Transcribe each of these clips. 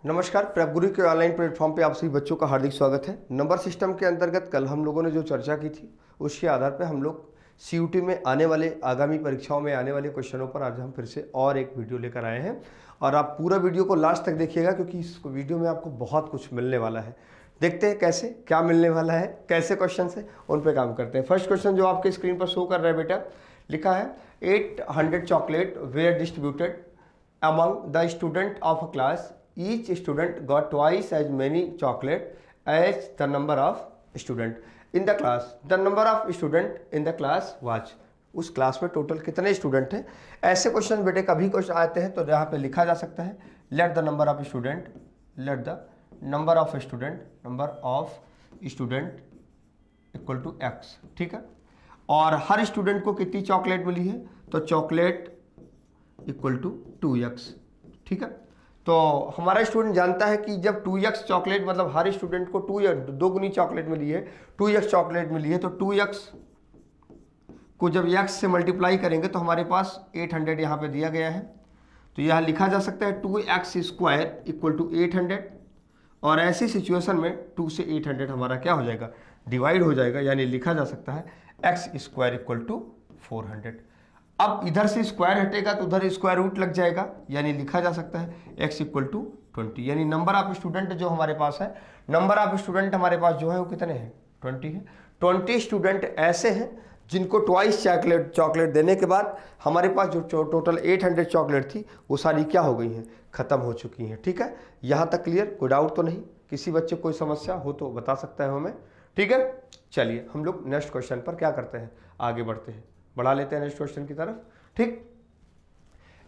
नमस्कार, प्रेप गुरु के online platform पे आप सभी बच्चों का हार्दिक स्वागत है। नंबर सिस्टम के अंतर्गत कल हम लोगों ने जो चर्चा की थी उसके आधार पे हम लोग सीयूटी में आने वाले आगामी परीक्षाओं में आने वाले क्वेश्चनों पर आज हम फिर से और एक वीडियो लेकर आए हैं और आप पूरा वीडियो को लास्ट तक देखिएगा क्योंकि इस वीडियो में आपको बहुत कुछ मिलने वाला है। देखते हैं कैसे क्या मिलने वाला है, कैसे क्वेश्चन है, उन पर काम करते हैं। फर्स्ट क्वेश्चन जो आपके स्क्रीन पर शो कर रहा है बेटा, लिखा है 800 chocolate were distributed among the student of a class. Each student got twice as many chocolate as the number of student in the class. The number of student in the class was. उस class में total कितने student हैं। ऐसे question बेटे कभी question आते हैं तो यहाँ पे लिखा जा सकता है let the number of student, let the number of student equal to x. ठीक है, और हर स्टूडेंट को कितनी चॉकलेट मिली है, तो चॉकलेट इक्वल टू 2x। ठीक है, तो हमारा स्टूडेंट जानता है कि जब 2x चॉकलेट मतलब हर स्टूडेंट को 2 गुनी चॉकलेट मिली है, 2x चॉकलेट मिली है, तो 2x को जब x से मल्टीप्लाई करेंगे तो हमारे पास 800 यहाँ पे दिया गया है, तो यहाँ लिखा जा सकता है 2x स्क्वायर इक्वल टू 800। और ऐसी सिचुएशन में 2 से 800 हमारा क्या हो जाएगा, डिवाइड हो जाएगा, यानी लिखा जा सकता है x स्क्वायर इक्वल टू 400। अब इधर से स्क्वायर हटेगा तो उधर स्क्वायर रूट लग जाएगा, यानी लिखा जा सकता है x इक्वल टू 20। यानी नंबर ऑफ स्टूडेंट जो हमारे पास है, नंबर ऑफ स्टूडेंट हमारे पास जो है वो कितने हैं, 20 है। 20 स्टूडेंट ऐसे हैं जिनको ट्वाइस चॉकलेट देने के बाद हमारे पास जो टोटल 800 चॉकलेट थी वो सारी क्या हो गई हैं, ख़त्म हो चुकी हैं। ठीक है, यहाँ तक क्लियर, कोई डाउट तो नहीं, किसी बच्चे को कोई समस्या हो तो बता सकता है हमें। ठीक है, चलिए हम लोग नेक्स्ट क्वेश्चन पर क्या करते हैं, आगे बढ़ते हैं, बढ़ा लेते हैं नेक्स्ट क्वेश्चन की तरफ। ठीक,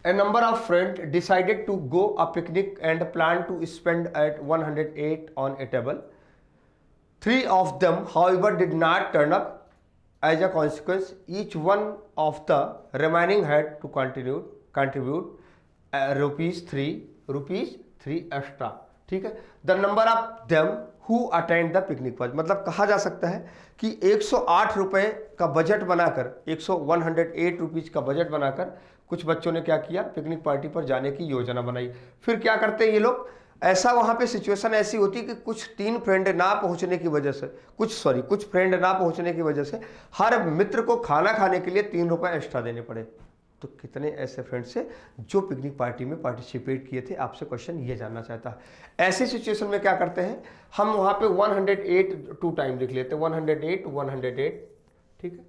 A number of friends decided to go a picnic and plan to spend at 108 on a table. 3 of them, however, did not turn up. As a consequence, each one of the remaining had to contribute rupees 3 extra. ठीक है, the number of them who attend the picnic was, मतलब कहा जा सकता है कि 108 रुपए का बजट बनाकर 108 रुपीज का बजट बनाकर कुछ बच्चों ने क्या किया, पिकनिक पार्टी पर जाने की योजना बनाई। फिर क्या करते हैं ये लोग, ऐसा वहां पे सिचुएशन ऐसी होती है कि कुछ फ्रेंड ना पहुंचने की वजह से कुछ फ्रेंड ना पहुंचने की वजह से हर मित्र को खाना खाने के लिए 3 रुपए एक्स्ट्रा देने पड़े। तो कितने ऐसे फ्रेंड्स हैं जो पिकनिक पार्टी में पार्टिसिपेट किए थे, आपसे क्वेश्चन ये जानना चाहता है। ऐसी सिचुएशन में क्या करते हैं हम, वहां पे 108 2 टाइम लिख लेते हैं, 108। ठीक है,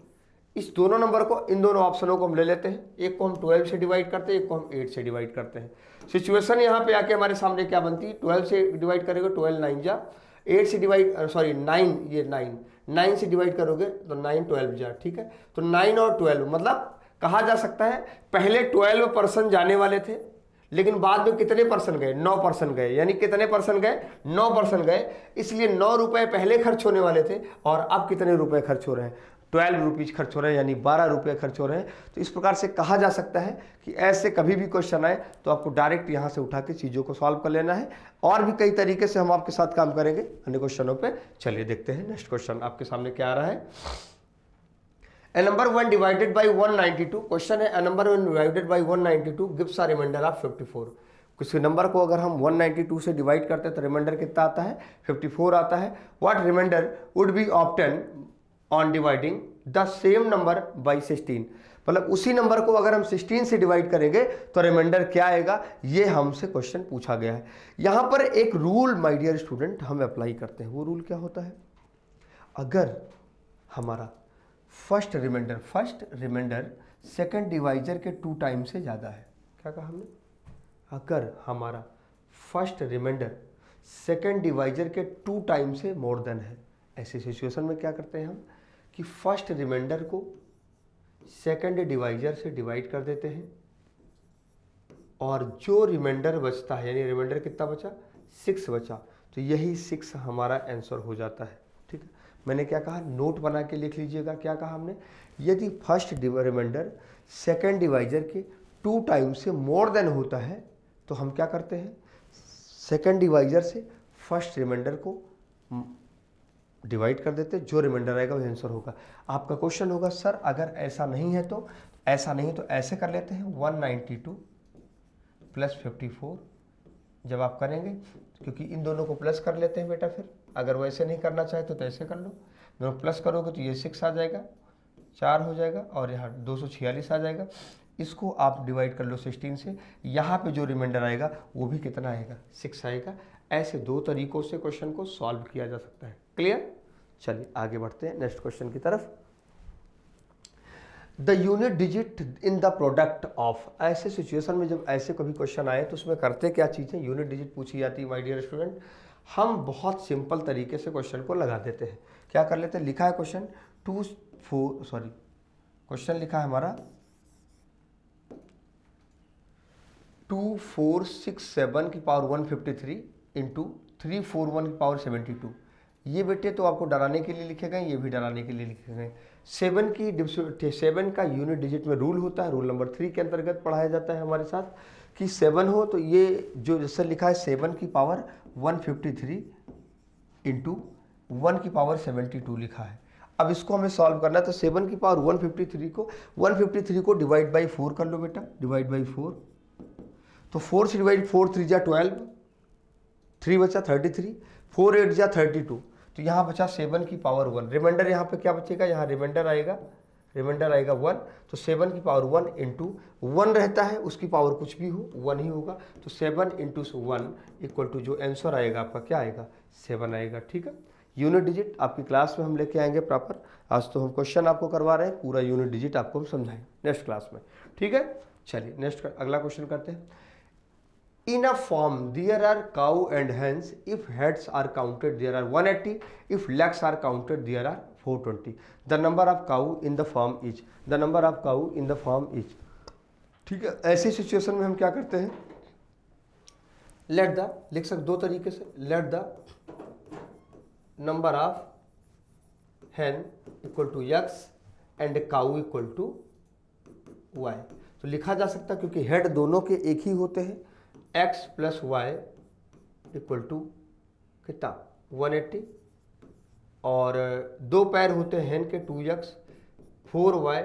इस दोनों नंबर को, इन दोनों ऑप्शनों को हम ले लेते हैं, एक को हम 12 से डिवाइड करते हैं, एक को हम 8 से डिवाइड करते हैं। सिचुएशन यहाँ पे आके हमारे सामने क्या बनती है, 12 से डिवाइड करेंगे 12 9 जा, 8 से डिवाइड 9 से डिवाइड करोगे तो 9 12 जा। ठीक है, तो 9 और 12 मतलब कहा जा सकता है पहले 12% जाने वाले थे, लेकिन बाद में कितने परसेंट गए, 9% गए। यानी कितने परसेंट गए, 9% गए। इसलिए 9 रुपए पहले खर्च होने वाले थे और अब कितने रुपए खर्च हो रहे हैं, 12 रुपीज खर्च हो रहे हैं, यानी 12 रुपए खर्च हो रहे हैं। तो इस प्रकार से कहा जा सकता है कि ऐसे कभी भी क्वेश्चन आए तो आपको डायरेक्ट यहाँ से उठा के चीज़ों को सॉल्व कर लेना है। और भी कई तरीके से हम आपके साथ काम करेंगे अन्य क्वेश्चनों पर। चलिए देखते हैं नेक्स्ट क्वेश्चन आपके सामने क्या आ रहा है। A number when divided by 192, question है, a number when divided by 192 gives a remainder of 54। किसी नंबर को अगर हम 192 से डिवाइड करते हैं तो रिमाइंडर कितना आता है, 54 आता है। What reminder would be obtain on dividing the same number by 16, मतलब उसी नंबर को अगर हम 16 से डिवाइड करेंगे तो रिमाइंडर क्या आएगा, ये हमसे क्वेश्चन पूछा गया है। यहां पर एक रूल माय डियर स्टूडेंट हम अप्लाई करते हैं। वो रूल क्या होता है, अगर हमारा फर्स्ट रिमाइंडर सेकंड डिवाइजर के 2 टाइम से ज़्यादा है, क्या कहा हमने, अगर हमारा फर्स्ट रिमाइंडर सेकंड डिवाइजर के 2 टाइम से मोर देन है, ऐसी सिचुएशन में क्या करते हैं हम कि फर्स्ट रिमाइंडर को सेकंड डिवाइजर से डिवाइड कर देते हैं और जो रिमाइंडर बचता है, यानी रिमाइंडर कितना बचा, 6 बचा, तो यही 6 हमारा आंसर हो जाता है। ठीक है, मैंने क्या कहा, नोट बना के लिख लीजिएगा। क्या कहा हमने, यदि फर्स्ट रिमाइंडर सेकंड डिवाइजर के 2 टाइम से मोर देन होता है तो हम क्या करते हैं, सेकंड डिवाइजर से फर्स्ट रिमाइंडर को डिवाइड कर देते हैं, जो रिमाइंडर आएगा वही आंसर होगा। आपका क्वेश्चन होगा सर अगर ऐसा नहीं है तो ऐसा नहीं, तो ऐसे कर लेते हैं 192 + 54 जब आप करेंगे, क्योंकि इन दोनों को प्लस कर लेते हैं बेटा, फिर अगर वो ऐसे नहीं करना चाहे तो ऐसे कर लो, दोनों प्लस करोगे तो ये 6 आ जाएगा, 4 हो जाएगा, और यहाँ 246 आ जाएगा। इसको आप डिवाइड कर लो 16 से, यहाँ पे जो रिमाइंडर आएगा वो भी कितना आएगा, 6 आएगा। ऐसे दो तरीकों से क्वेश्चन को सॉल्व किया जा सकता है। क्लियर? चलिए आगे बढ़ते हैं नेक्स्ट क्वेश्चन की तरफ। The unit digit in the product of, ऐसे सिचुएशन में जब ऐसे कभी क्वेश्चन आए तो उसमें करते क्या चीज़ें, यूनिट डिजिट पूछी जाती है माय डियर स्टूडेंट। हम बहुत सिंपल तरीके से क्वेश्चन को लगा देते हैं। क्या कर लेते हैं, लिखा है क्वेश्चन क्वेश्चन लिखा है हमारा 2467 की पावर 153 इंटू 341 की पावर 72। ये बेटे तो आपको डराने के लिए लिखे गए, ये भी डराने के लिए लिखे गए। 7 का यूनिट डिजिट में रूल होता है, रूल नंबर 3 के अंतर्गत पढ़ाया जाता है हमारे साथ कि 7 हो तो ये जो जैसे लिखा है 7 की पावर 153 इंटू 1 की पावर 72 लिखा है। अब इसको हमें सॉल्व करना है, तो 7 की पावर 153 को डिवाइड बाई 4 कर लो बेटा, डिवाइड बाई 4। तो 4 से डिवाइड 4 3 जा 12, 3 बचा 33, 4 8 जा 32, तो यहाँ बचा 7 की पावर 1। रिमाइंडर यहाँ पे क्या बचेगा, यहाँ रिमाइंडर आएगा 1। तो 7 की पावर 1 इंटू 1 रहता है, उसकी पावर कुछ भी हो 1 ही होगा, तो 7 इंटू 1 इक्वल टू जो आंसर आएगा आपका क्या आएगा, 7 आएगा। ठीक है, यूनिट डिजिट आपकी क्लास में हम लेके आएंगे प्रॉपर। आज तो हम क्वेश्चन आपको करवा रहे हैं, पूरा यूनिट डिजिट आपको हम समझाएंगे नेक्स्ट क्लास में। ठीक है, चलिए नेक्स्ट अगला क्वेश्चन करते हैं। In a farm, there are cow and hens. If heads are counted, there are 180. If legs are counted, there are 420. The number of cow in the farm is. The number of cow in the farm is. ठीक है, ऐसी situation में हम क्या करते हैं, let the, लिख सकते दो तरीके से, let the number of hen equal to x and cow equal to y। तो लिखा जा सकता है क्योंकि हेड दोनों के एक ही होते हैं, x plus y equal to कितना 180, और दो पैर होते हैं हेन के 2x, 4y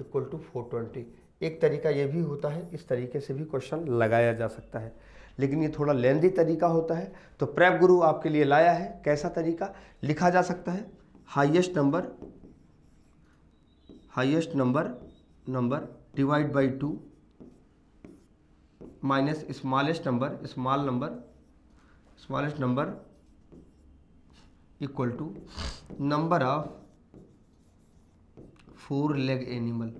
इक्वल टू 420। एक तरीका ये भी होता है, इस तरीके से भी क्वेश्चन लगाया जा सकता है, लेकिन ये थोड़ा लेंदी तरीका होता है, तो प्रेप गुरु आपके लिए लाया है। कैसा तरीका लिखा जा सकता है, highest number divide by 2 minus smallest number equal to number of 4 leg animal.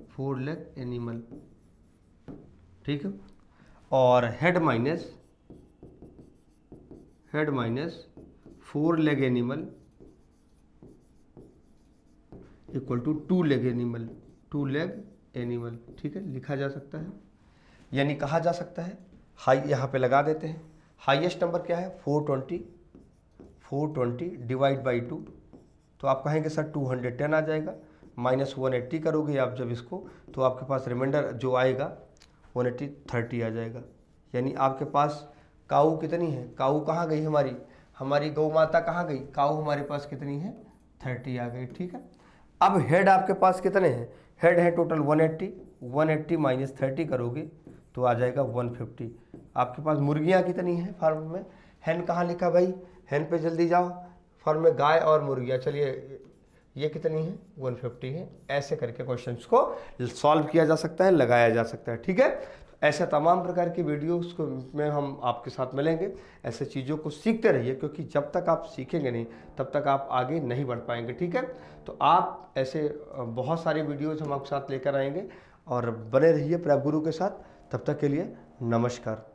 ठीक है, और head minus 4 leg animal equal to 2 leg animal. ठीक है, लिखा जा सकता है, यानी कहा जा सकता है, हाई यहाँ पे लगा देते हैं। हाईएस्ट नंबर क्या है 420 डिवाइड बाई 2, तो आप कहेंगे सर 210 आ जाएगा, माइनस 180 करोगे आप जब इसको, तो आपके पास रिमाइंडर जो आएगा 30 आ जाएगा। यानी आपके पास काऊ कितनी है, काऊ कहाँ गई, हमारी गौ माता कहाँ गई, काऊ हमारे पास कितनी है 30 आ गई। ठीक है, अब हेड आपके पास कितने हैं, हेड है टोटल 180 माइनस 30 करोगे तो आ जाएगा 150। आपके पास मुर्गियाँ कितनी हैं फार्म में, हेन कहाँ लिखा भाई, हेन पे जल्दी जाओ, फार्म में गाय और मुर्गियाँ, चलिए ये कितनी है 150 है। ऐसे करके क्वेश्चंस को सॉल्व किया जा सकता है, लगाया जा सकता है। ठीक है, ऐसे तमाम प्रकार की वीडियोस को में हम आपके साथ मिलेंगे। ऐसे चीज़ों को सीखते रहिए, क्योंकि जब तक आप सीखेंगे नहीं तब तक आप आगे नहीं बढ़ पाएंगे। ठीक है, तो आप ऐसे बहुत सारी वीडियोस हम आपके साथ लेकर आएंगे, और बने रहिए प्रभु गुरु के साथ। तब तक के लिए नमस्कार।